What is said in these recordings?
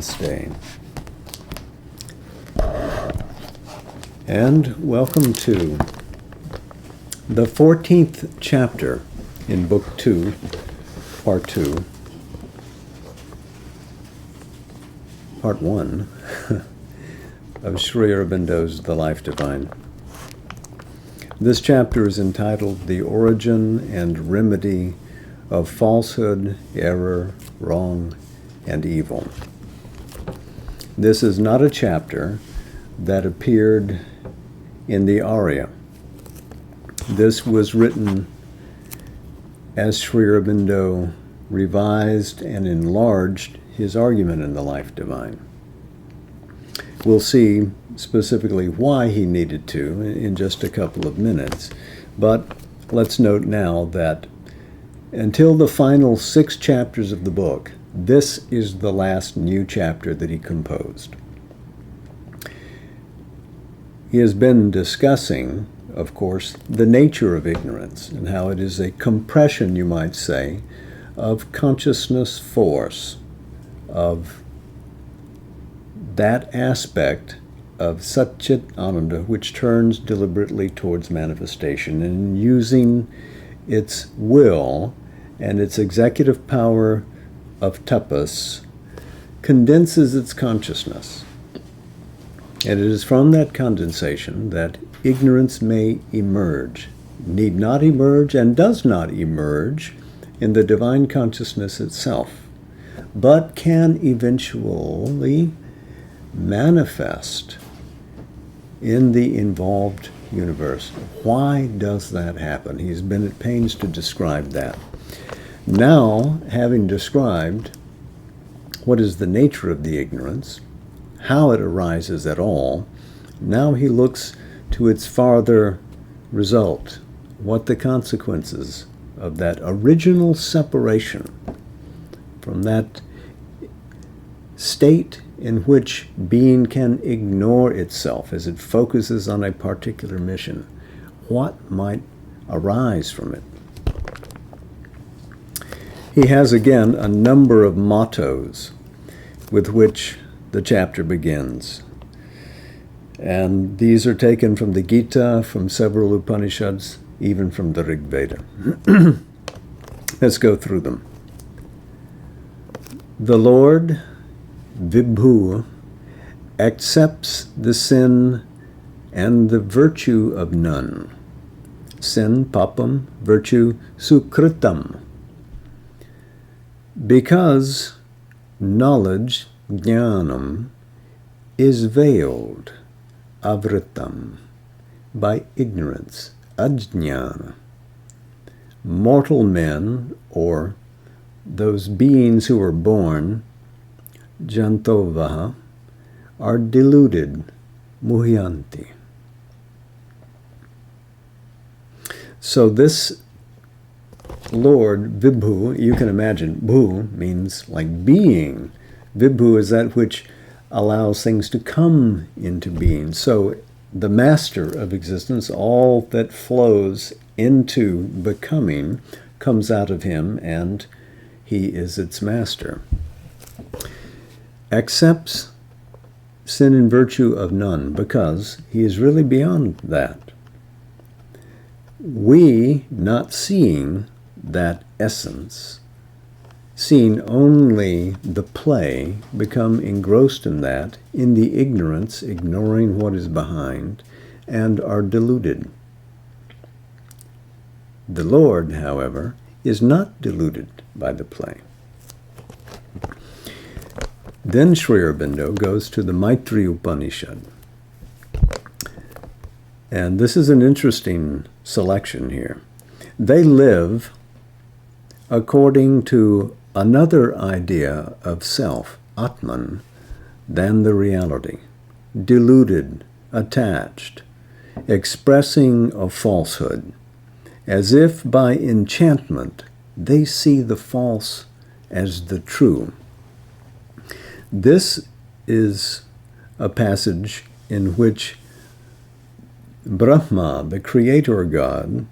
Namaste. And welcome to the 14th chapter in Book 2, Part 2, Part 1 of Sri Aurobindo's The Life Divine. This chapter is entitled The Origin and Remedy of Falsehood, Error, Wrong, and Evil. This is not a chapter that appeared in the Arya. This was written as Sri Aurobindo revised and enlarged his argument in the Life Divine. We'll see specifically why he needed to in just a couple of minutes, but let's note now that until the final 6 chapters of the book, this is the last new chapter that he composed. He has been discussing, of course, the nature of ignorance and how it is a compression, you might say, of consciousness force, of that aspect of Satchit Ananda which turns deliberately towards manifestation and using its will and its executive power of tapas condenses its consciousness. And it is from that condensation that ignorance may emerge, need not emerge, and does not emerge in the divine consciousness itself, but can eventually manifest in the involved universe. Why does that happen? He's been at pains to describe that. Now, having described what is the nature of the ignorance, how it arises at all, now he looks to its farther result, what the consequences of that original separation from that state in which being can ignore itself as it focuses on a particular mission, what might arise from it. He has again a number of mottos with which the chapter begins. And these are taken from the Gita, from several Upanishads, even from the Rig Veda. Let's go through them. The Lord, Vibhu, accepts the sin and the virtue of none. Sin, papam, virtue, sukritam. Because knowledge, jnanam, is veiled, avritam, by ignorance, ajnana. Mortal men, or those beings who are born, jantovaha, are deluded, muhyanti. So this Lord, Vibhu, you can imagine, Bhu means like being. Vibhu is that which allows things to come into being. So the master of existence, all that flows into becoming, comes out of him, and he is its master. Accepts sin and virtue of none, because he is really beyond that. We, not seeing that essence, seeing only the play, become engrossed in that, in the ignorance, ignoring what is behind, and are deluded. The Lord, however, is not deluded by the play. Then Sri Aurobindo goes to the Maitri Upanishad. And this is an interesting selection here. They live according to another idea of self, Atman, than the reality, deluded, attached, expressing a falsehood, as if by enchantment they see the false as the true. This is a passage in which Brahma, the creator God,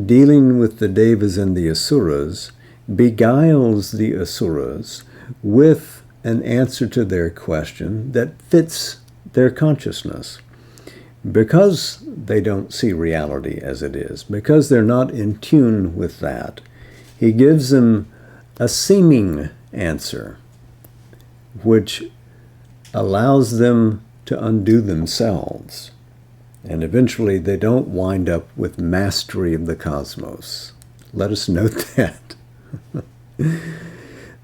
dealing with the Devas and the Asuras, beguiles the Asuras with an answer to their question that fits their consciousness. Because they don't see reality as it is, because they're not in tune with that, he gives them a seeming answer, which allows them to undo themselves. And eventually they don't wind up with mastery of the cosmos. Let us note that.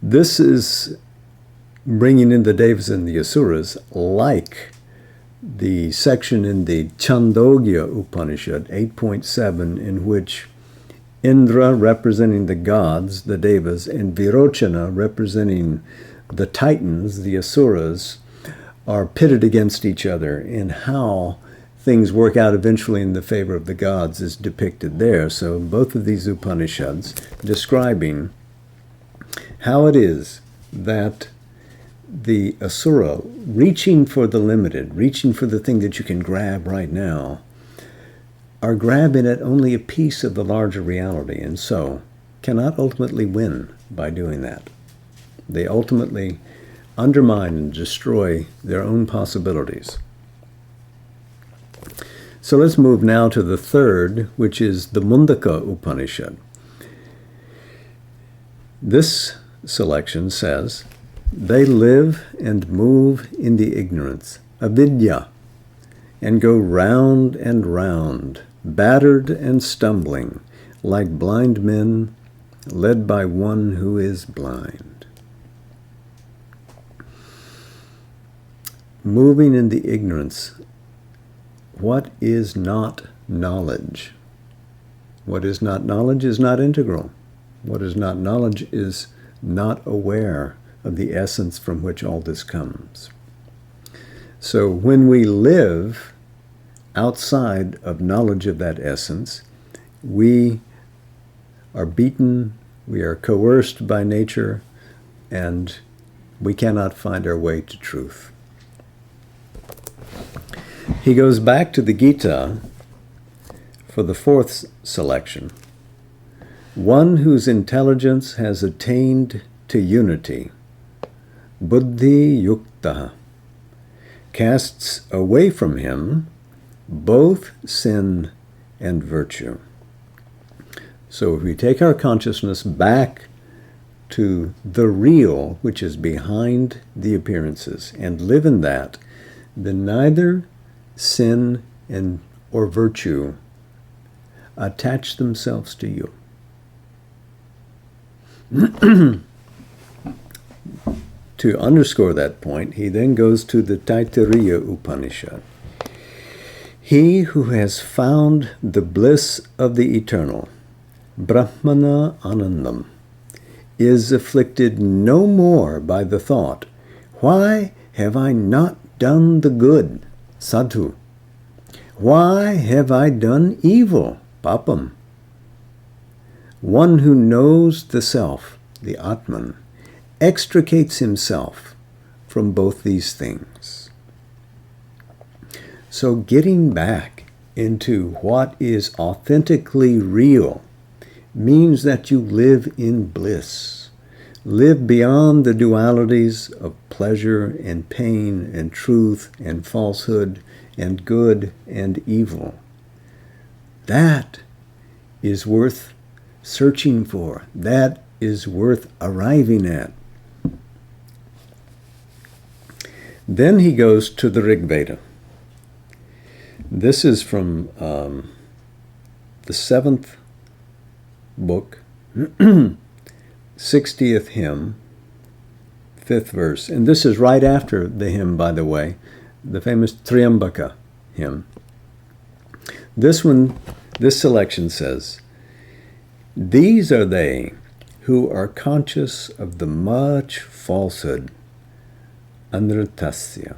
This is bringing in the Devas and the Asuras, like the section in the Chandogya Upanishad 8.7, in which Indra, representing the gods, the Devas, and Virochana, representing the Titans, the Asuras, are pitted against each other, and how things work out eventually in the favor of the gods is depicted there. So both of these Upanishads describing how it is that the Asura, reaching for the limited, reaching for the thing that you can grab right now, are grabbing at only a piece of the larger reality, and so cannot ultimately win by doing that. They ultimately undermine and destroy their own possibilities. So let's move now to the third, which is the Mundaka Upanishad. This selection says, they live and move in the ignorance, avidya, and go round and round, battered and stumbling, like blind men led by one who is blind. Moving in the ignorance. What is not knowledge? What is not knowledge is not integral. What is not knowledge is not aware of the essence from which all this comes. So when we live outside of knowledge of that essence, we are beaten, we are coerced by nature, and we cannot find our way to truth. He goes back to the Gita for the fourth selection. One whose intelligence has attained to unity, buddhi yukta, casts away from him both sin and virtue. So if we take our consciousness back to the real, which is behind the appearances, and live in that, then neither sin and or virtue attach themselves to you. To underscore that point, he then goes to the Taittiriya Upanishad. He who has found the bliss of the eternal, Brahmana Anandam, is afflicted no more by the thought, why have I not done the good, sadhu? Why have I done evil, papam? One who knows the self, the Atman, extricates himself from both these things. So getting back into what is authentically real means that you live in bliss. Live beyond the dualities of pleasure and pain and truth and falsehood and good and evil. That is worth searching for. That is worth arriving at. Then he goes to the Rig Veda. This is from the 7th book, 60th hymn, 5th verse. And this is right after the hymn, by the way, the famous Triambaka hymn. This selection says, these are they who are conscious of the much falsehood, anritasya,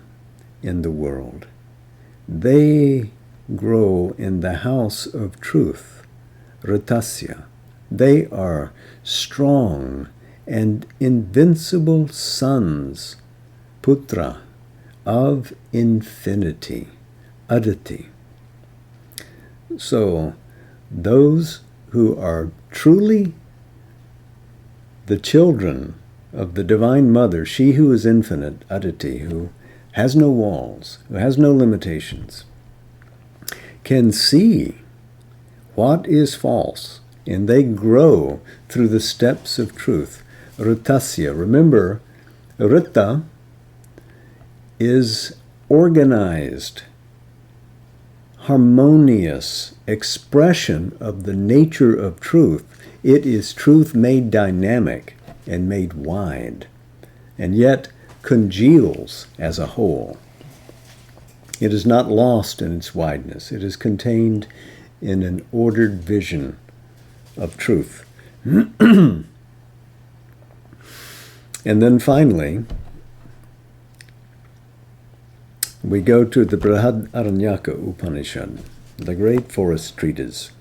in the world. They grow in the house of truth, ritasya. They are strong and invincible sons, putra, of infinity, aditi. So those who are truly the children of the Divine Mother, she who is infinite, Aditi, who has no walls, who has no limitations, can see what is false, and they grow through the steps of truth. Ritasya. Remember, Rita is organized, harmonious expression of the nature of truth. It is truth made dynamic and made wide, and yet congeals as a whole. It is not lost in its wideness. It is contained in an ordered vision of truth. And then finally, we go to the Brihadaranyaka Upanishad, the great forest treatise.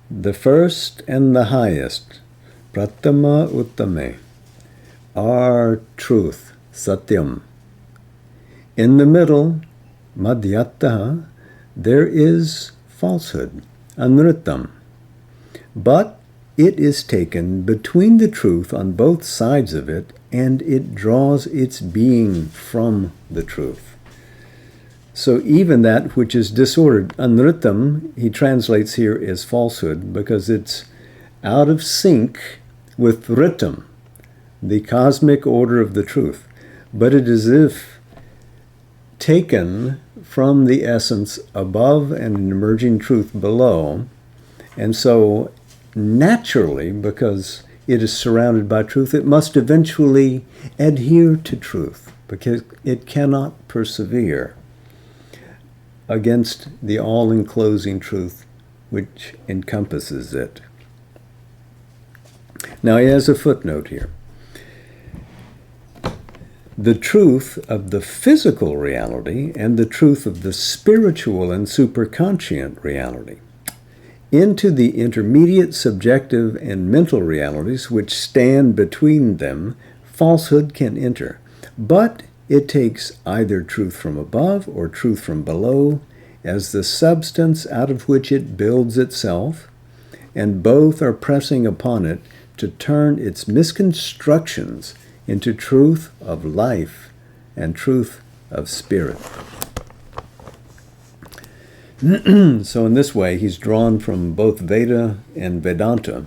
The first and the highest, Pratama Uttame, are truth, Satyam. In the middle, Madhyataha, there is falsehood, Anritam. But it is taken between the truth on both sides of it, and it draws its being from the truth. So even that which is disordered, Anritam, he translates here as falsehood, because it's out of sync with Ritam, the cosmic order of the truth. But it is as if taken from the essence above and an emerging truth below, and so naturally, because it is surrounded by truth, it must eventually adhere to truth, because it cannot persevere against the all-enclosing truth which encompasses it. Now he has a footnote here. The truth of the physical reality and the truth of the spiritual and superconscient reality. Into the intermediate subjective and mental realities which stand between them, falsehood can enter. But it takes either truth from above or truth from below as the substance out of which it builds itself, and both are pressing upon it to turn its misconstructions into truth of life and truth of spirit. So in this way, he's drawn from both Veda and Vedanta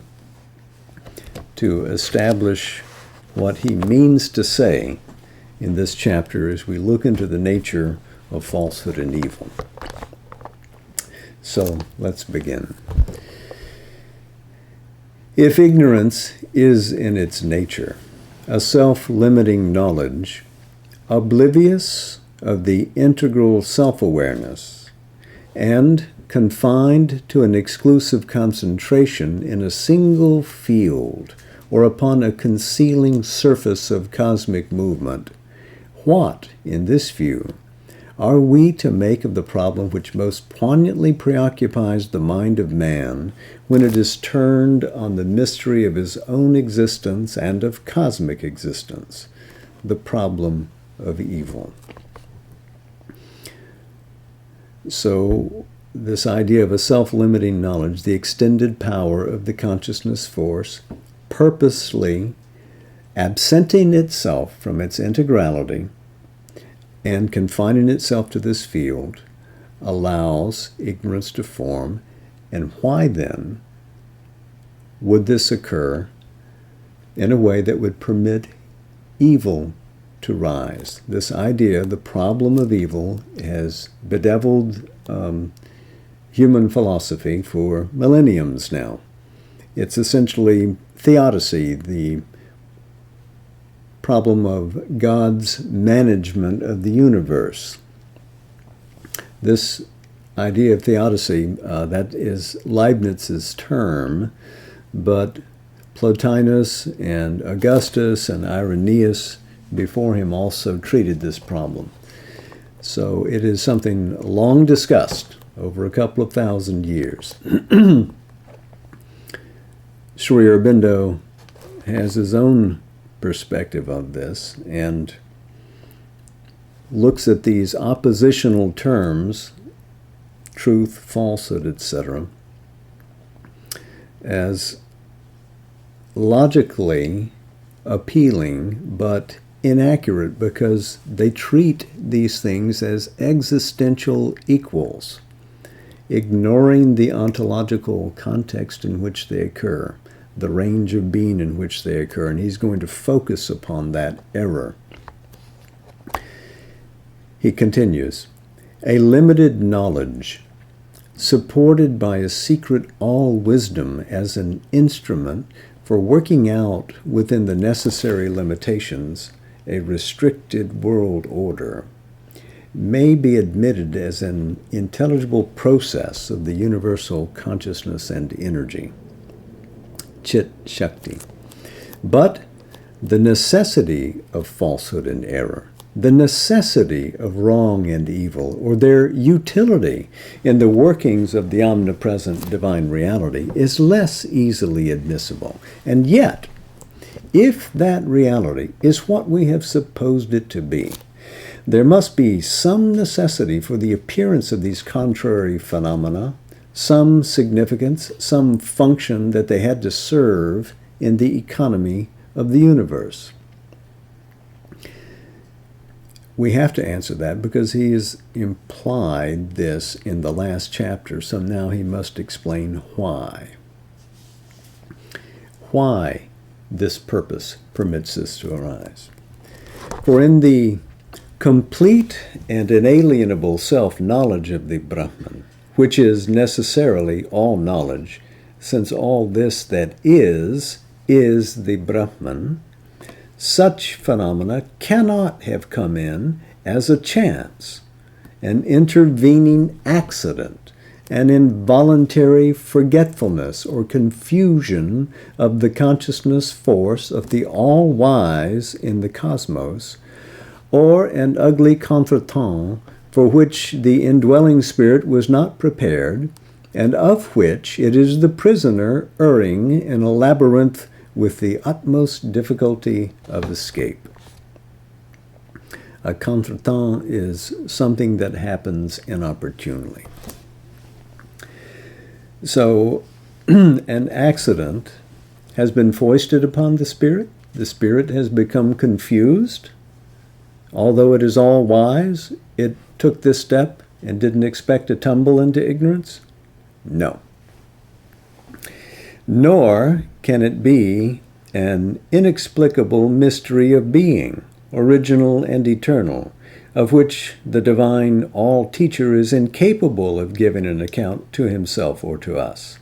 to establish what he means to say in this chapter as we look into the nature of falsehood and evil. So let's begin. If ignorance is in its nature a self-limiting knowledge, oblivious of the integral self-awareness, and confined to an exclusive concentration in a single field or upon a concealing surface of cosmic movement, what, in this view, are we to make of the problem which most poignantly preoccupies the mind of man when it is turned on the mystery of his own existence and of cosmic existence, the problem of evil? So, this idea of a self-limiting knowledge, the extended power of the consciousness force, purposely absenting itself from its integrality and confining itself to this field, allows ignorance to form. And why then would this occur in a way that would permit evil to rise? This idea, the problem of evil, has bedeviled human philosophy for millenniums now. It's essentially theodicy, the problem of God's management of the universe. This idea of theodicy, that is Leibniz's term, but Plotinus and Augustus and Irenaeus before him also treated this problem. So it is something long discussed over a couple of thousand years. Sri Aurobindo has his own perspective of this and looks at these oppositional terms, truth, falsehood, etc., as logically appealing but inaccurate because they treat these things as existential equals, ignoring the ontological context in which they occur, the range of being in which they occur, and he's going to focus upon that error. He continues, a limited knowledge, supported by a secret all-wisdom as an instrument for working out within the necessary limitations a restricted world order, may be admitted as an intelligible process of the universal consciousness and energy, Chit Shakti. But the necessity of falsehood and error, the necessity of wrong and evil, or their utility in the workings of the omnipresent divine reality is less easily admissible. And yet, if that reality is what we have supposed it to be, there must be some necessity for the appearance of these contrary phenomena, some significance, some function that they had to serve in the economy of the universe. We have to answer that because he has implied this in the last chapter, so now he must explain why. Why this purpose permits this to arise. For in the complete and inalienable self-knowledge of the Brahman, which is necessarily all knowledge, since all this that is the Brahman, such phenomena cannot have come in as a chance, an intervening accident, an involuntary forgetfulness or confusion of the consciousness force of the all-wise in the cosmos, or an ugly contretemps for which the indwelling spirit was not prepared, and of which it is the prisoner erring in a labyrinth with the utmost difficulty of escape. A contretemps is something that happens inopportunely. So, an accident has been foisted upon the spirit has become confused. Although it is all wise, it took this step and didn't expect to tumble into ignorance? No. Nor can it be an inexplicable mystery of being, original and eternal, of which the divine all-teacher is incapable of giving an account to himself or to us.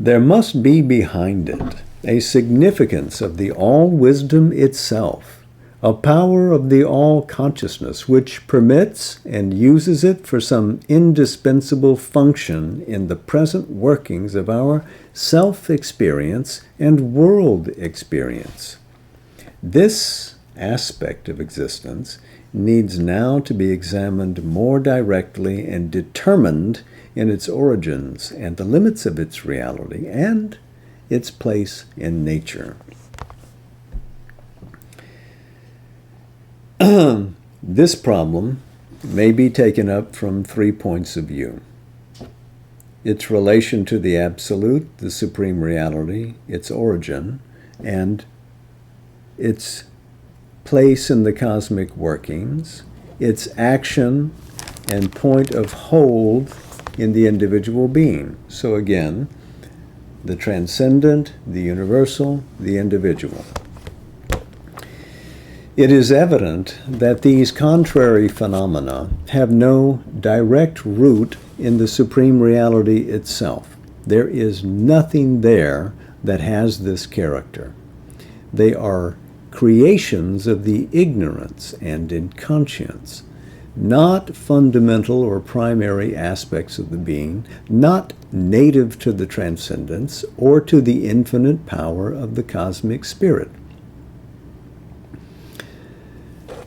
There must be behind it a significance of the all-wisdom itself, a power of the all-consciousness which permits and uses it for some indispensable function in the present workings of our self-experience and world experience. This aspect of existence needs now to be examined more directly and determined in its origins and the limits of its reality and its place in nature. This problem may be taken up from 3 points of view: its relation to the Absolute, the Supreme Reality, its origin, and its place in the cosmic workings, its action and point of hold in the individual being. So again, the transcendent, the universal, the individual. It is evident that these contrary phenomena have no direct root in the Supreme Reality itself. There is nothing there that has this character. They are creations of the ignorance and inconscience, not fundamental or primary aspects of the being, not native to the transcendence or to the infinite power of the cosmic spirit.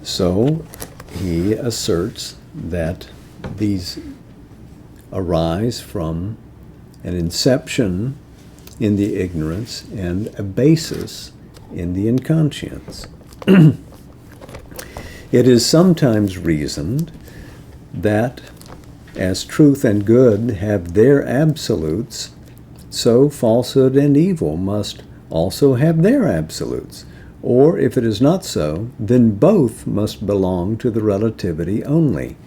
So he asserts that these arise from an inception in the ignorance and a basis in the inconscience. It is sometimes reasoned that as truth and good have their absolutes, so falsehood and evil must also have their absolutes. Or if it is not so, then both must belong to the relativity only.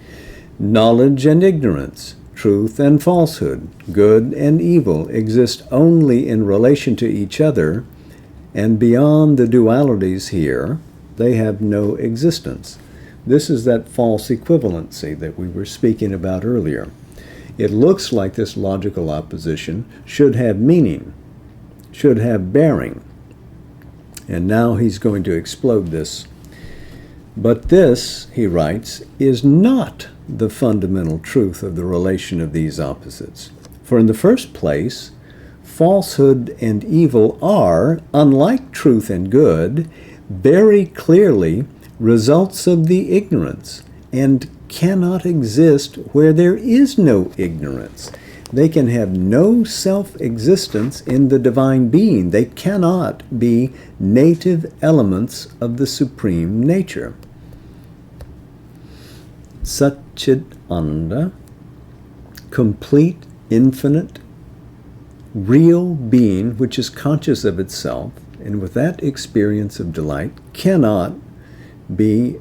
Knowledge and ignorance, truth and falsehood, good and evil exist only in relation to each other, and beyond the dualities here, they have no existence. This is that false equivalency that we were speaking about earlier. It looks like this logical opposition should have meaning, should have bearing. And now he's going to explode this. But this, he writes, is not the fundamental truth of the relation of these opposites. For in the first place, falsehood and evil are, unlike truth and good, very clearly results of the ignorance, and cannot exist where there is no ignorance. They can have no self-existence in the divine being. They cannot be native elements of the supreme nature. Satchidananda, complete, infinite, real being which is conscious of itself, and with that experience of delight, cannot be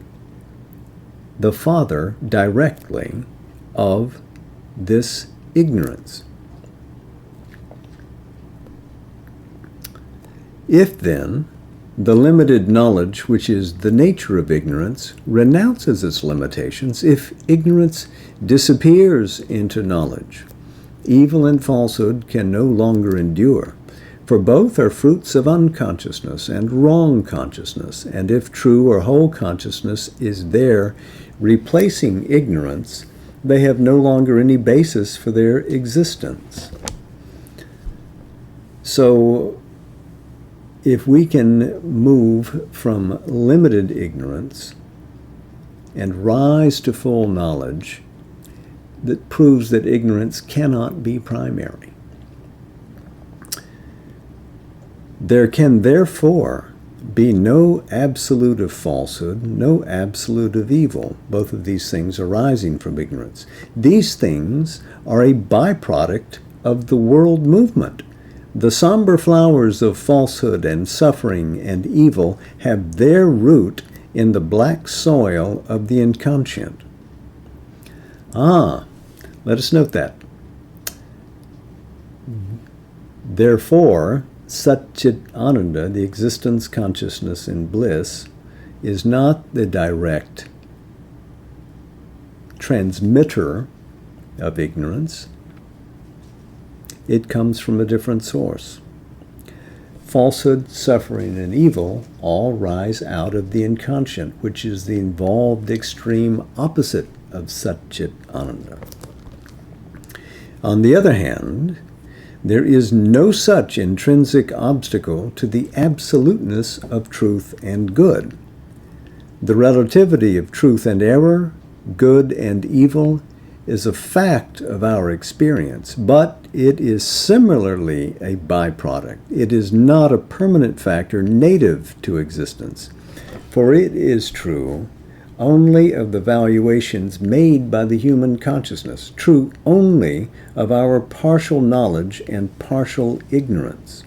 the father directly of this ignorance. If then the limited knowledge which is the nature of ignorance renounces its limitations, if ignorance disappears into knowledge, evil and falsehood can no longer endure, for both are fruits of unconsciousness and wrong consciousness, and if true or whole consciousness is there replacing ignorance, they have no longer any basis for their existence. So, if we can move from limited ignorance and rise to full knowledge, that proves that ignorance cannot be primary. There can therefore be no absolute of falsehood, no absolute of evil, both of these things arising from ignorance. These things are a byproduct of the world movement. The somber flowers of falsehood and suffering and evil have their root in the black soil of the inconscient. Let us note that. Therefore, Satchitananda, the existence, consciousness, and bliss, is not the direct transmitter of ignorance. It comes from a different source. Falsehood, suffering, and evil all rise out of the inconscient, which is the involved extreme opposite of Satchitananda. On the other hand, there is no such intrinsic obstacle to the absoluteness of truth and good. The relativity of truth and error, good and evil, is a fact of our experience, but it is similarly a byproduct. It is not a permanent factor native to existence, for it is true only of the valuations made by the human consciousness, true only of our partial knowledge and partial ignorance.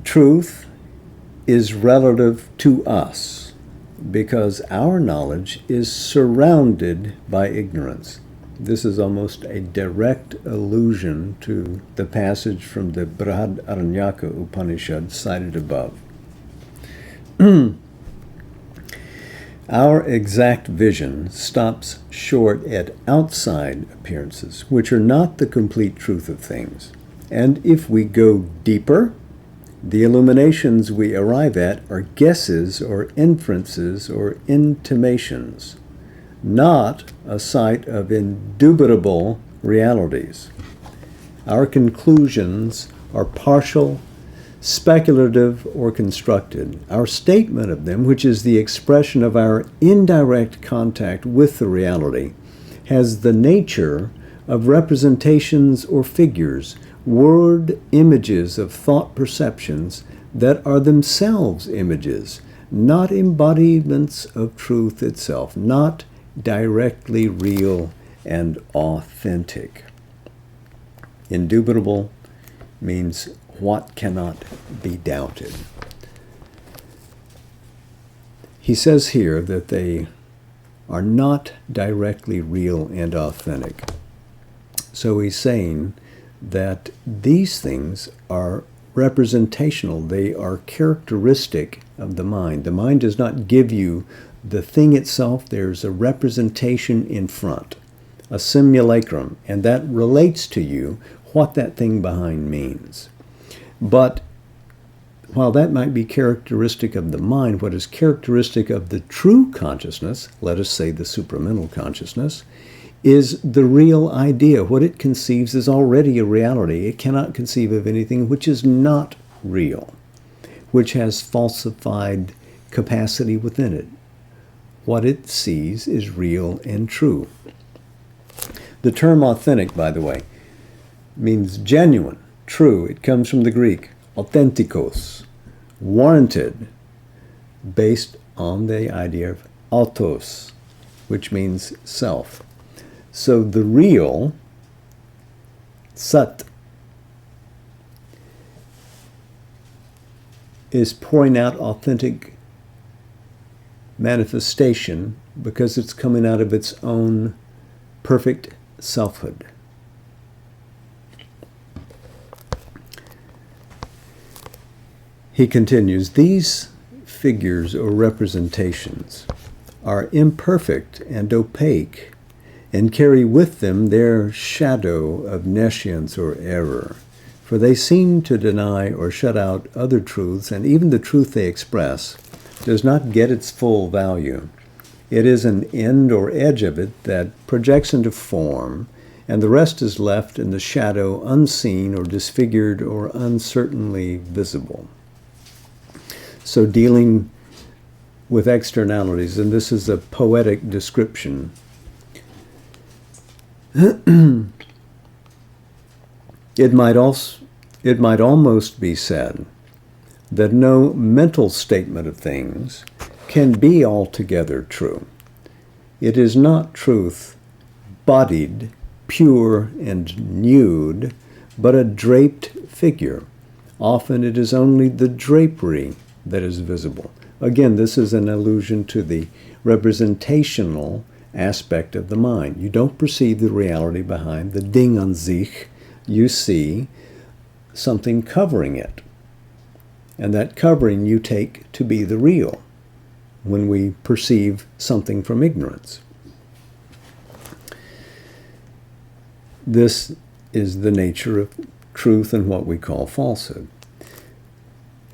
Truth is relative to us because our knowledge is surrounded by ignorance. This is almost a direct allusion to the passage from the Brihadaranyaka Upanishad cited above. Our exact vision stops short at outside appearances, which are not the complete truth of things. And if we go deeper, the illuminations we arrive at are guesses or inferences or intimations, not a sight of indubitable realities. Our conclusions are partial, speculative, or constructed. Our statement of them, which is the expression of our indirect contact with the reality, has the nature of representations or figures, word images of thought perceptions that are themselves images, not embodiments of truth itself, not directly real and authentic. Indubitable means what cannot be doubted. He says here that they are not directly real and authentic. So he's saying that these things are representational. They are characteristic of the mind. The mind does not give you the thing itself. There's a representation in front, a simulacrum, and that relates to you what that thing behind means. But while that might be characteristic of the mind, what is characteristic of the true consciousness, let us say the supramental consciousness, is the real idea. What it conceives is already a reality. It cannot conceive of anything which is not real, which has falsified capacity within it. What it sees is real and true. The term authentic, by the way, means genuine, true. It comes from the Greek, authentikos, warranted, based on the idea of autos, which means self. So the real, sat, is pouring out authentic manifestation because it's coming out of its own perfect selfhood. He continues, these figures or representations are imperfect and opaque and carry with them their shadow of nescience or error, for they seem to deny or shut out other truths, and even the truth they express does not get its full value. It is an end or edge of it that projects into form, and the rest is left in the shadow, unseen or disfigured or uncertainly visible. So dealing with externalities, and this is a poetic description, it might almost be said that no mental statement of things can be altogether true. It is not truth bodied, pure and nude, but a draped figure. Often it is only the drapery that is visible. Again, this is an allusion to the representational aspect of the mind. You don't perceive the reality behind the Ding an sich. You see something covering it. And that covering you take to be the real when we perceive something from ignorance. This is the nature of truth and what we call falsehood.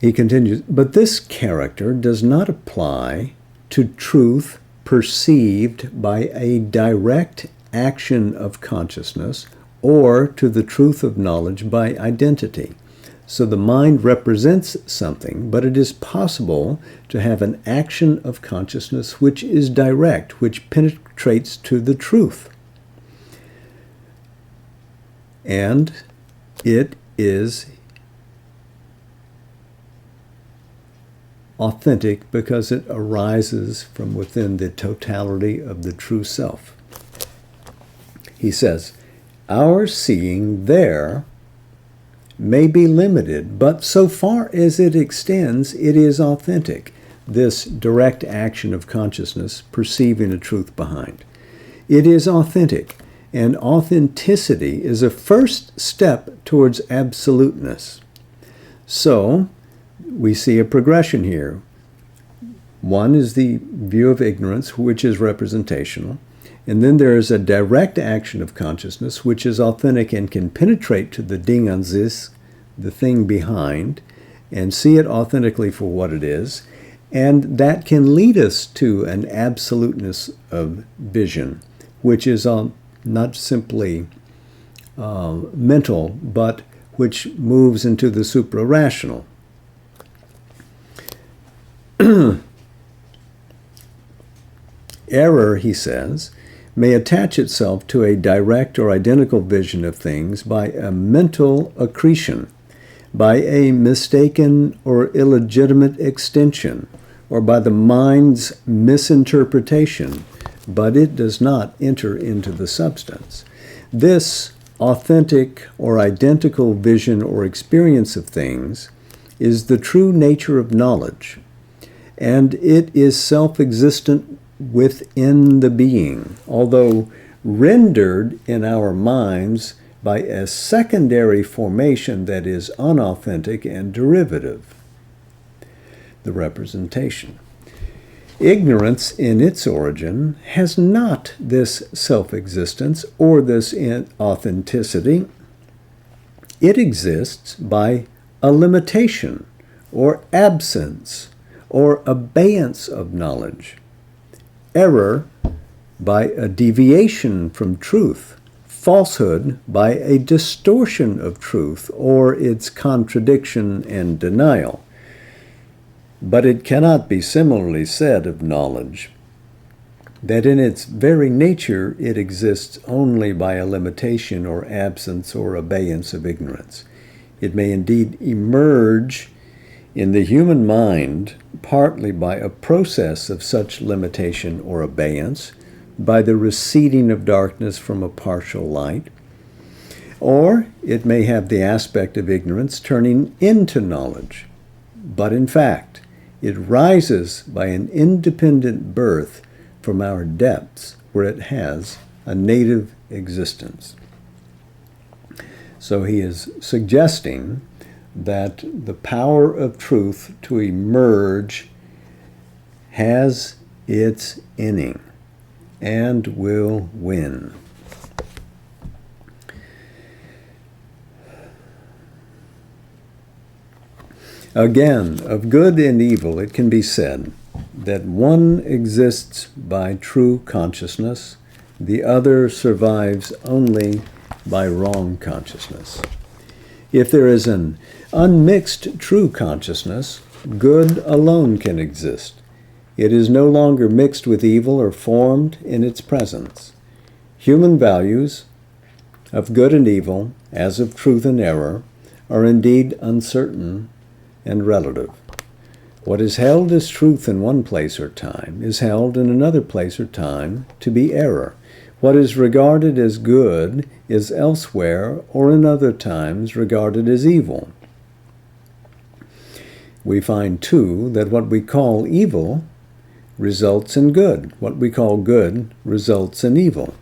He continues, but this character does not apply to truth perceived by a direct action of consciousness or to the truth of knowledge by identity. So the mind represents something, but it is possible to have an action of consciousness which is direct, which penetrates to the truth. And it is authentic because it arises from within the totality of the true self. He says, our seeing there may be limited, but so far as it extends, it is authentic. This direct action of consciousness, perceiving a truth behind. It is authentic, and authenticity is a first step towards absoluteness. So, we see a progression here. One is the view of ignorance, which is representational. And then there is a direct action of consciousness, which is authentic and can penetrate to the Ding an sich, the thing behind, and see it authentically for what it is. And that can lead us to an absoluteness of vision, which is not simply mental, but which moves into the supra-rational. Error, he says, may attach itself to a direct or identical vision of things by a mental accretion, by a mistaken or illegitimate extension, or by the mind's misinterpretation, but it does not enter into the substance. This authentic or identical vision or experience of things is the true nature of knowledge, and it is self-existent within the being, although rendered in our minds by a secondary formation that is unauthentic and derivative, the representation. Ignorance in its origin has not this self-existence or this authenticity. It exists by a limitation or absence or abeyance of knowledge. Error by a deviation from truth. Falsehood by a distortion of truth or its contradiction and denial. But it cannot be similarly said of knowledge that in its very nature it exists only by a limitation or absence or abeyance of ignorance. It may indeed emerge in the human mind partly by a process of such limitation or abeyance, by the receding of darkness from a partial light, or it may have the aspect of ignorance turning into knowledge. But in fact, it rises by an independent birth from our depths where it has a native existence. So he is suggesting that the power of truth to emerge has its inning and will win. Again, of good and evil it can be said that one exists by true consciousness, the other survives only by wrong consciousness. If there is an unmixed true consciousness, good alone can exist. It is no longer mixed with evil or formed in its presence. Human values of good and evil, as of truth and error, are indeed uncertain and relative. What is held as truth in one place or time is held in another place or time to be error. What is regarded as good is elsewhere or in other times regarded as evil. We find, too, that what we call evil results in good. What we call good results in evil.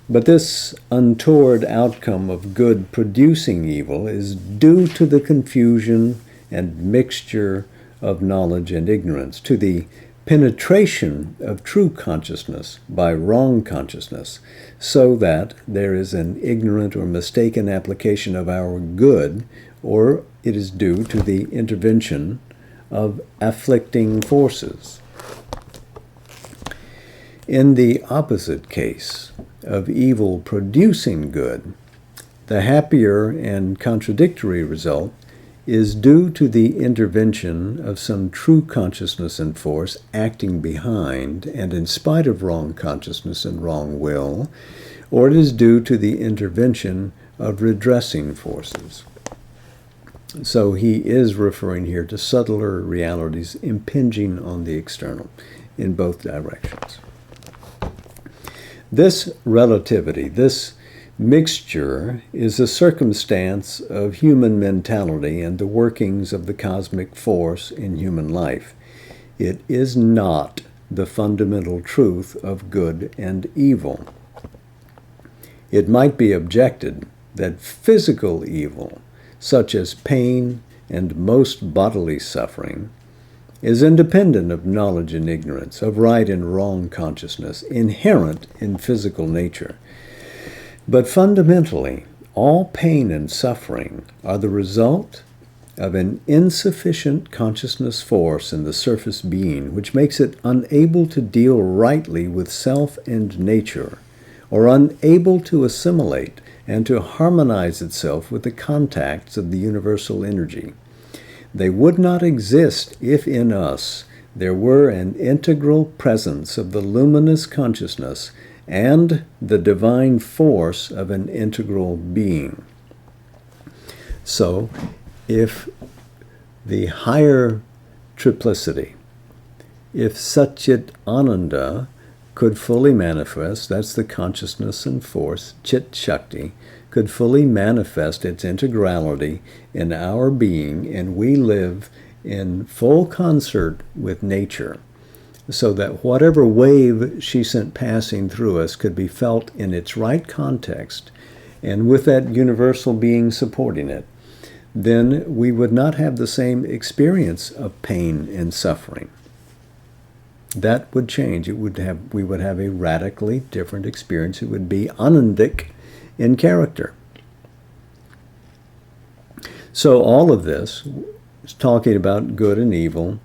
But this untoward outcome of good producing evil is due to the confusion and mixture of knowledge and ignorance, to the penetration of true consciousness by wrong consciousness, so that there is an ignorant or mistaken application of our good, or it is due to the intervention of afflicting forces. In the opposite case of evil producing good, the happier and contradictory result is due to the intervention of some true consciousness and force acting behind and in spite of wrong consciousness and wrong will, or it is due to the intervention of redressing forces. So he is referring here to subtler realities impinging on the external in both directions. This relativity, this mixture, is a circumstance of human mentality and the workings of the cosmic force in human life. It is not the fundamental truth of good and evil. It might be objected that physical evil, such as pain and most bodily suffering, is independent of knowledge and ignorance, of right and wrong consciousness, inherent in physical nature. But fundamentally, all pain and suffering are the result of an insufficient consciousness force in the surface being, which makes it unable to deal rightly with self and nature, or unable to assimilate and to harmonize itself with the contacts of the universal energy. They would not exist if in us there were an integral presence of the luminous consciousness and the divine force of an integral being. So, if the higher triplicity, if Satchit Ananda could fully manifest, that's the consciousness and force, Chit Shakti, could fully manifest its integrality in our being, and we live in full concert with nature, so that whatever wave she sent passing through us could be felt in its right context, and with that universal being supporting it, then we would not have the same experience of pain and suffering. That would change. We would have a radically different experience. It would be anandic in character. So all of this is talking about good and evil,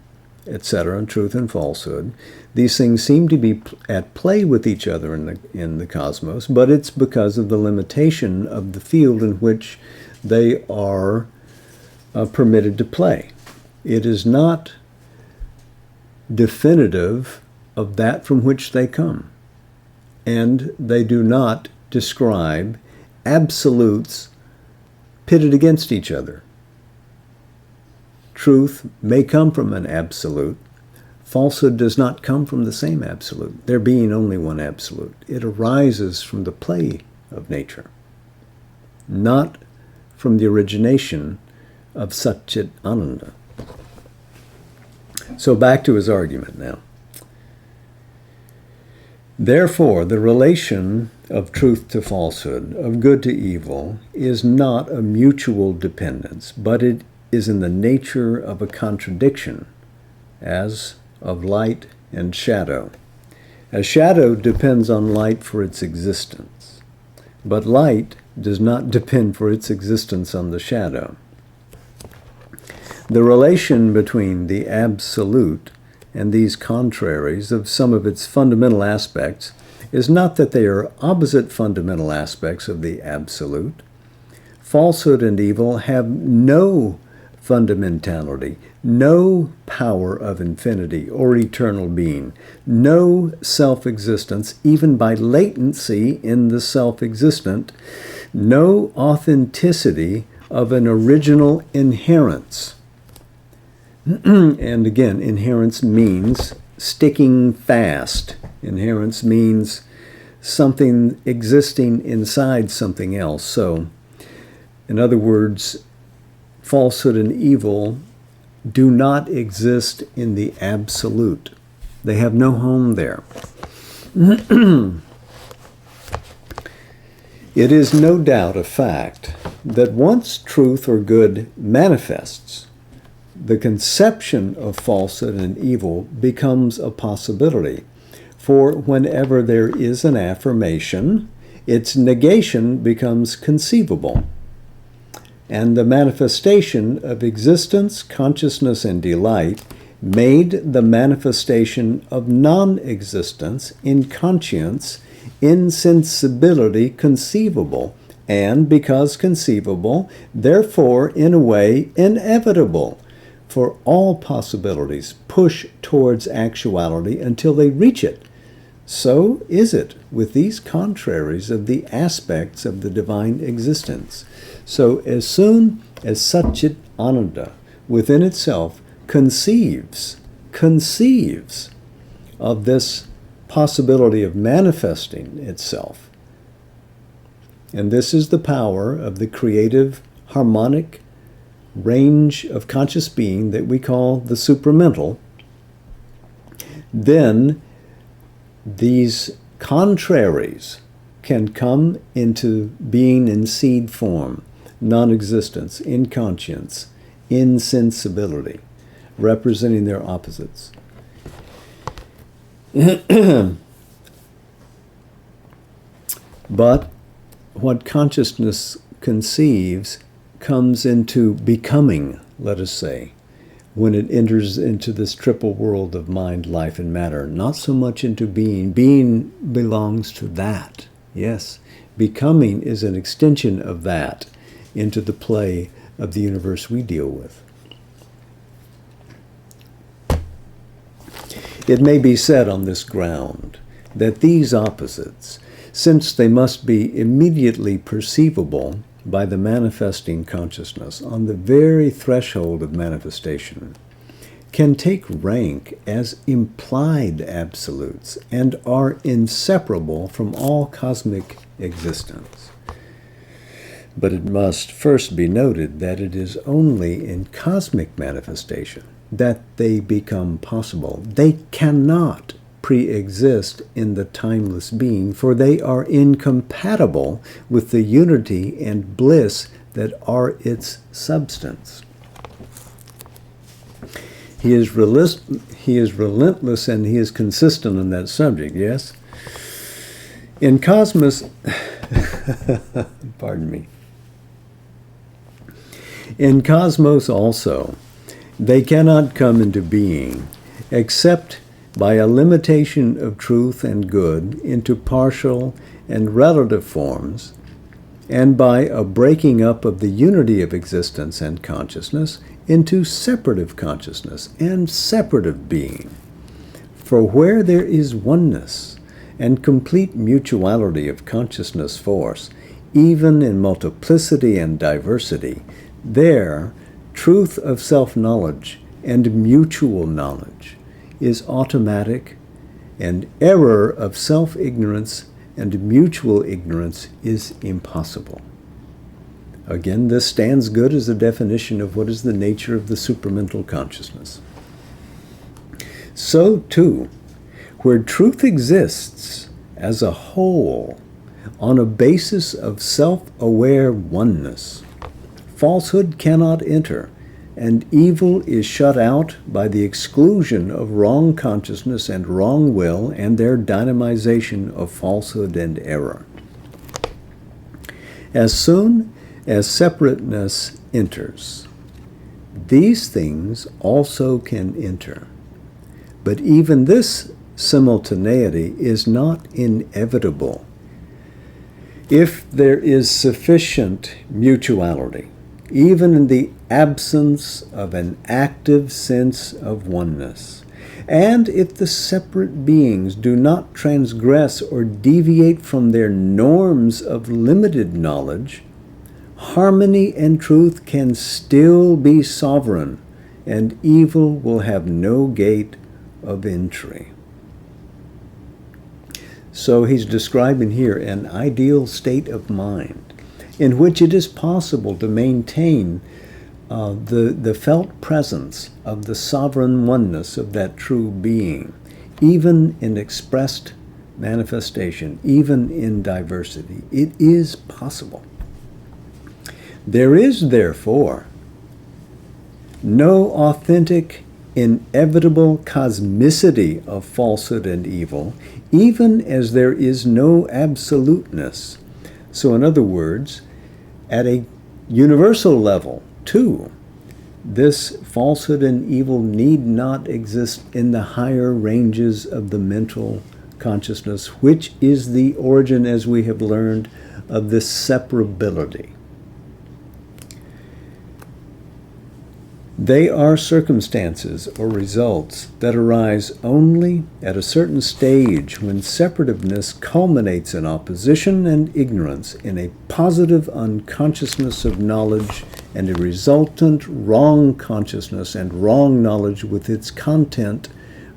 etc., and truth and falsehood. These things seem to be at play with each other in the cosmos, but it's because of the limitation of the field in which they are permitted to play. It is not definitive of that from which they come, and they do not describe absolutes pitted against each other. Truth may come from an absolute. Falsehood does not come from the same absolute, there being only one absolute. It arises from the play of nature, not from the origination of Satchit Ananda. So back to his argument now. Therefore, the relation of truth to falsehood, of good to evil, is not a mutual dependence, but it is in the nature of a contradiction, as of light and shadow. A shadow depends on light for its existence, but light does not depend for its existence on the shadow. The relation between the absolute and these contraries of some of its fundamental aspects is not that they are opposite fundamental aspects of the absolute. Falsehood and evil have no fundamentality, no power of infinity or eternal being, no self-existence, even by latency in the self-existent, no authenticity of an original inherence. And again, inherence means sticking fast. Inherence means something existing inside something else. So, in other words, falsehood and evil do not exist in the absolute. They have no home there. It is no doubt a fact that once truth or good manifests, the conception of falsehood and evil becomes a possibility. For whenever there is an affirmation, its negation becomes conceivable. And the manifestation of existence, consciousness, and delight made the manifestation of non-existence, inconscience, insensibility conceivable, and because conceivable, therefore, in a way, inevitable. For all possibilities push towards actuality until they reach it. So is it with these contraries of the aspects of the divine existence. So as soon as Satchit Ananda within itself conceives of this possibility of manifesting itself, and this is the power of the creative harmonic range of conscious being that we call the supramental, then these contraries can come into being in seed form, non-existence, inconscience, insensibility, representing their opposites. But what consciousness conceives comes into becoming, let us say, when it enters into this triple world of mind, life, and matter, not so much into being. Being belongs to that. Yes, becoming is an extension of that into the play of the universe we deal with. It may be said on this ground that these opposites, since they must be immediately perceivable by the manifesting consciousness on the very threshold of manifestation, can take rank as implied absolutes and are inseparable from all cosmic existence. But it must first be noted that it is only in cosmic manifestation that they become possible. They cannot pre-exist in the timeless being, for they are incompatible with the unity and bliss that are its substance. He is relentless and he is consistent on that subject, yes? In cosmos, pardon me. In cosmos also, they cannot come into being except by a limitation of truth and good into partial and relative forms, and by a breaking up of the unity of existence and consciousness into separative consciousness and separative being. For where there is oneness and complete mutuality of consciousness force, even in multiplicity and diversity, there truth of self-knowledge and mutual knowledge is automatic, and error of self-ignorance and mutual ignorance is impossible. Again, this stands good as a definition of what is the nature of the supramental consciousness. So, too, where truth exists as a whole on a basis of self-aware oneness, falsehood cannot enter, and evil is shut out by the exclusion of wrong consciousness and wrong will and their dynamization of falsehood and error. As soon as separateness enters, these things also can enter. But even this simultaneity is not inevitable if there is sufficient mutuality, even in the absence of an active sense of oneness, and if the separate beings do not transgress or deviate from their norms of limited knowledge, harmony and truth can still be sovereign, and evil will have no gate of entry. So he's describing here an ideal state of mind in which it is possible to maintain the felt presence of the sovereign oneness of that true being, even in expressed manifestation, even in diversity. It is possible. There is, therefore, no authentic, inevitable cosmicity of falsehood and evil, even as there is no absoluteness. So in other words, at a universal level, too, this falsehood and evil need not exist in the higher ranges of the mental consciousness, which is the origin, as we have learned, of this separability. They are circumstances or results that arise only at a certain stage when separativeness culminates in opposition and ignorance, in a positive unconsciousness of knowledge and a resultant wrong consciousness and wrong knowledge with its content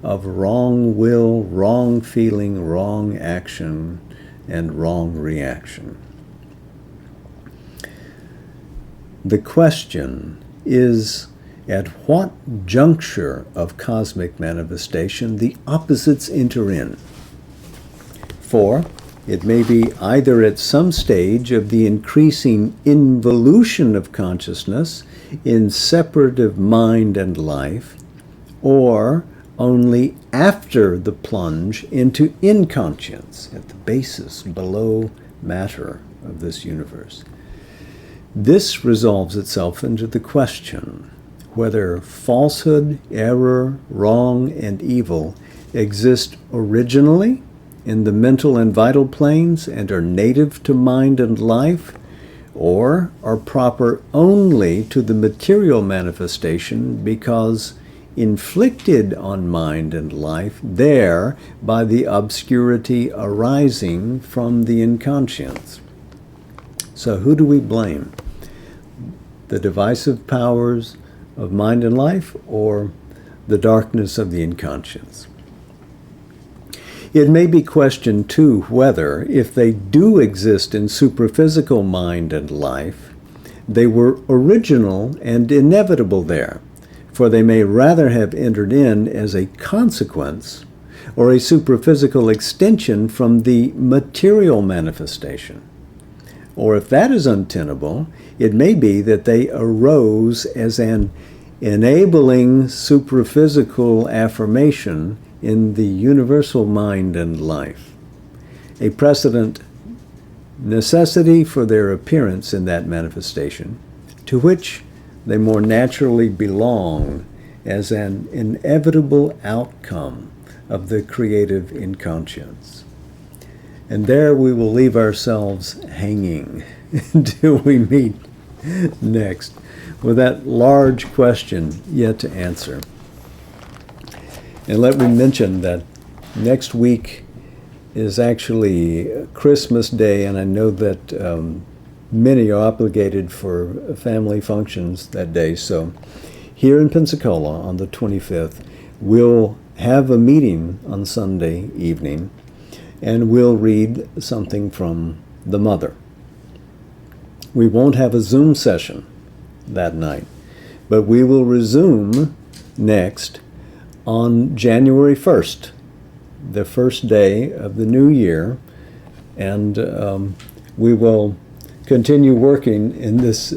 of wrong will, wrong feeling, wrong action, and wrong reaction. The question is, at what juncture of cosmic manifestation the opposites enter in? For it may be either at some stage of the increasing involution of consciousness in separative mind and life, or only after the plunge into inconscience at the basis below matter of this universe. This resolves itself into the question whether falsehood, error, wrong, and evil exist originally in the mental and vital planes and are native to mind and life, or are proper only to the material manifestation because inflicted on mind and life there by the obscurity arising from the inconscience. So who do we blame? The divisive powers of mind and life, or the darkness of the inconscience? It may be questioned, too, whether, if they do exist in supraphysical mind and life, they were original and inevitable there, for they may rather have entered in as a consequence or a supraphysical extension from the material manifestation. Or if that is untenable, it may be that they arose as an enabling supraphysical affirmation in the universal mind and life, a precedent necessity for their appearance in that manifestation, to which they more naturally belong as an inevitable outcome of the creative inconscience. And there we will leave ourselves hanging until we meet next with that large question yet to answer. And let me mention that next week is actually Christmas Day, and I know that many are obligated for family functions that day. So here in Pensacola on the 25th, we'll have a meeting on Sunday evening, and we'll read something from the Mother. We won't have a Zoom session that night, but we will resume next on January 1st, the first day of the new year, and we will continue working in this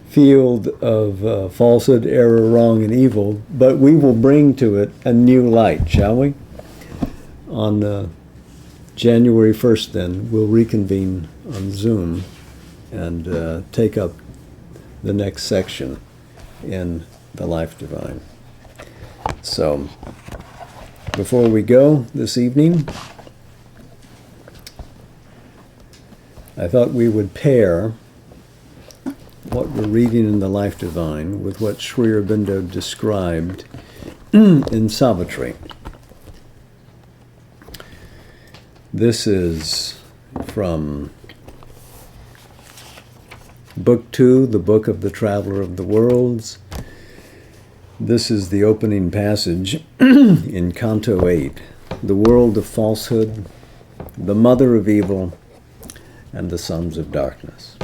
field of falsehood, error, wrong, and evil, but we will bring to it a new light, shall we? On January 1st, then, we'll reconvene on Zoom and take up the next section in the Life Divine. So, before we go this evening, I thought we would pair what we're reading in the Life Divine with what Sri Aurobindo described in Savitri. This is from Book 2, the Book of the Traveler of the Worlds. This is the opening passage in Canto 8, the world of falsehood, the mother of evil, and the sons of darkness.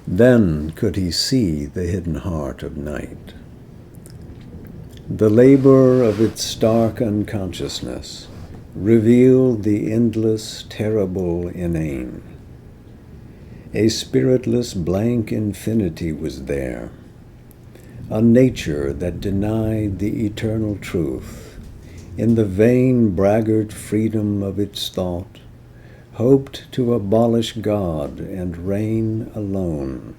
Then could he see the hidden heart of night, the labor of its stark unconsciousness revealed the endless, terrible inane. A spiritless blank infinity was there, a nature that denied the eternal truth, in the vain braggart freedom of its thought, hoped to abolish God and reign alone.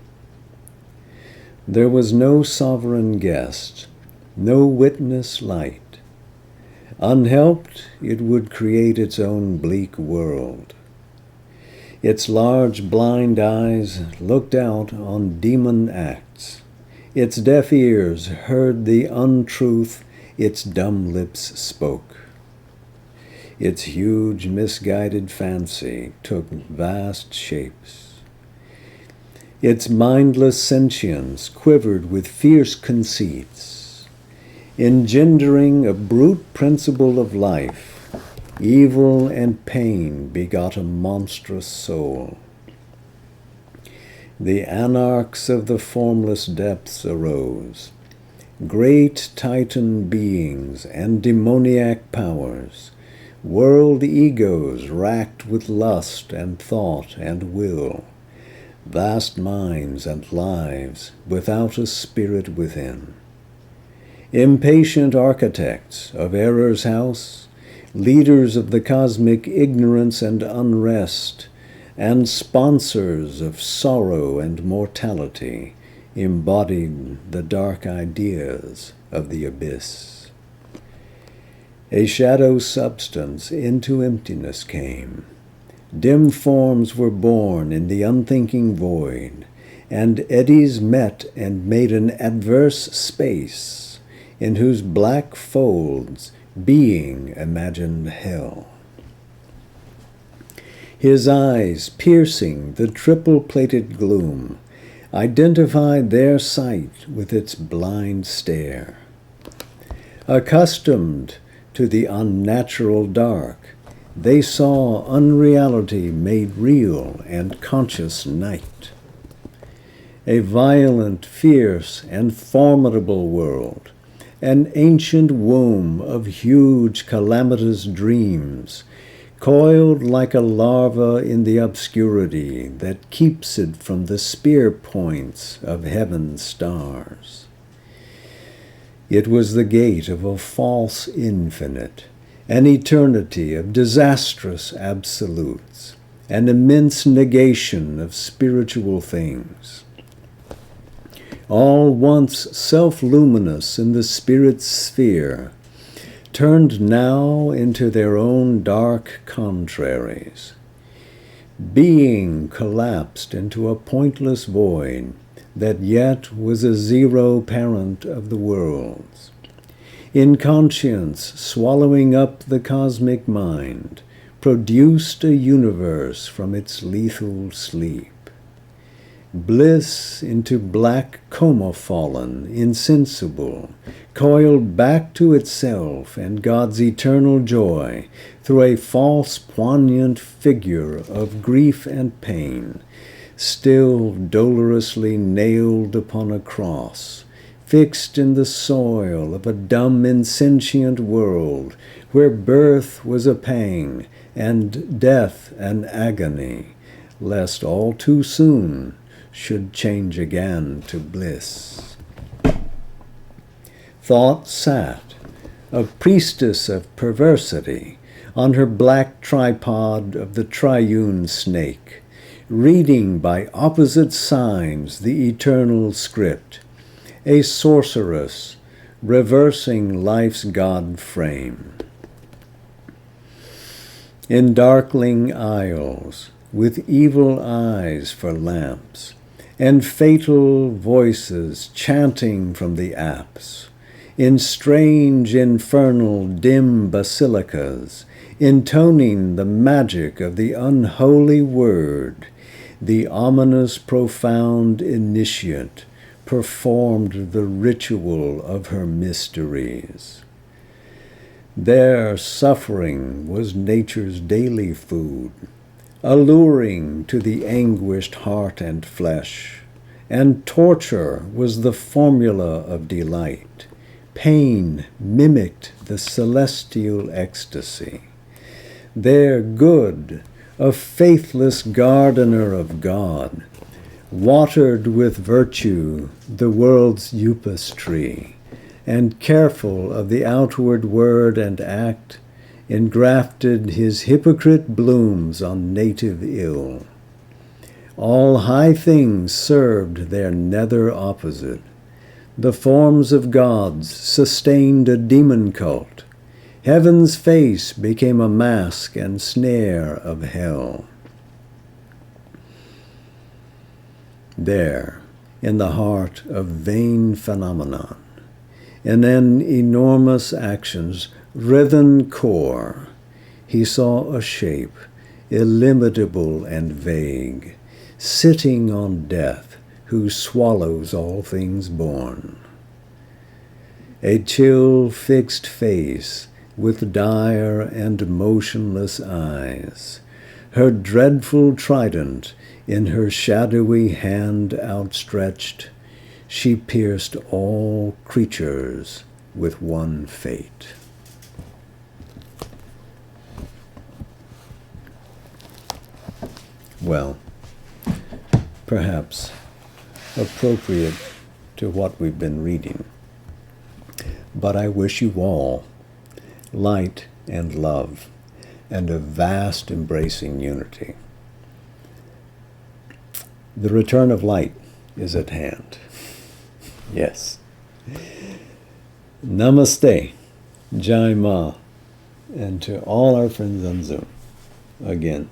There was no sovereign guest, no witness light. Unhelped, it would create its own bleak world. Its large blind eyes looked out on demon acts. Its deaf ears heard the untruth its dumb lips spoke. Its huge, misguided fancy took vast shapes. Its mindless sentience quivered with fierce conceits, engendering a brute principle of life. Evil and pain begot a monstrous soul. The anarchs of the formless depths arose, great Titan beings and demoniac powers, world egos racked with lust and thought and will, vast minds and lives without a spirit within. Impatient architects of error's house, leaders of the cosmic ignorance and unrest, and sponsors of sorrow and mortality, embodied the dark ideas of the abyss. A shadow substance into emptiness came. Dim forms were born in the unthinking void, and eddies met and made an adverse space, in whose black folds being imagined hell. His eyes piercing the triple-plated gloom, identified their sight with its blind stare. Accustomed to the unnatural dark, they saw unreality made real and conscious night. A violent, fierce, and formidable world, an ancient womb of huge, calamitous dreams, coiled like a larva in the obscurity that keeps it from the spear points of heaven's stars. It was the gate of a false infinite, an eternity of disastrous absolutes, an immense negation of spiritual things. All once self-luminous in the spirit's sphere, turned now into their own dark contraries. Being collapsed into a pointless void that yet was a zero parent of the worlds. Inconscience, swallowing up the cosmic mind, produced a universe from its lethal sleep. Bliss into black coma fallen, insensible, coiled back to itself and God's eternal joy through a false poignant figure of grief and pain, still dolorously nailed upon a cross, fixed in the soil of a dumb insentient world where birth was a pang and death an agony, lest all too soon should change again to bliss. Thought sat, a priestess of perversity, on her black tripod of the triune snake, reading by opposite signs the eternal script, a sorceress reversing life's God frame. In darkling aisles, with evil eyes for lamps, and fatal voices chanting from the apse, in strange, infernal, dim basilicas, intoning the magic of the unholy word, the ominous, profound initiate performed the ritual of her mysteries. Their suffering was nature's daily food, alluring to the anguished heart and flesh, and torture was the formula of delight. Pain mimicked the celestial ecstasy. Their good, a faithless gardener of God, watered with virtue the world's upas tree, and careful of the outward word and act, engrafted his hypocrite blooms on native ill. All high things served their nether opposite. The forms of gods sustained a demon cult. Heaven's face became a mask and snare of hell. There, in the heart of vain phenomenon, in an enormous action's writhen core, he saw a shape, illimitable and vague, sitting on death, who swallows all things born. A chill, fixed face, with dire and motionless eyes, her dreadful trident in her shadowy hand outstretched, she pierced all creatures with one fate. Well, perhaps appropriate to what we've been reading, but I wish you all light and love and a vast embracing unity. The return of light is at hand. Yes. Namaste, Jai Ma, and to all our friends on Zoom, again.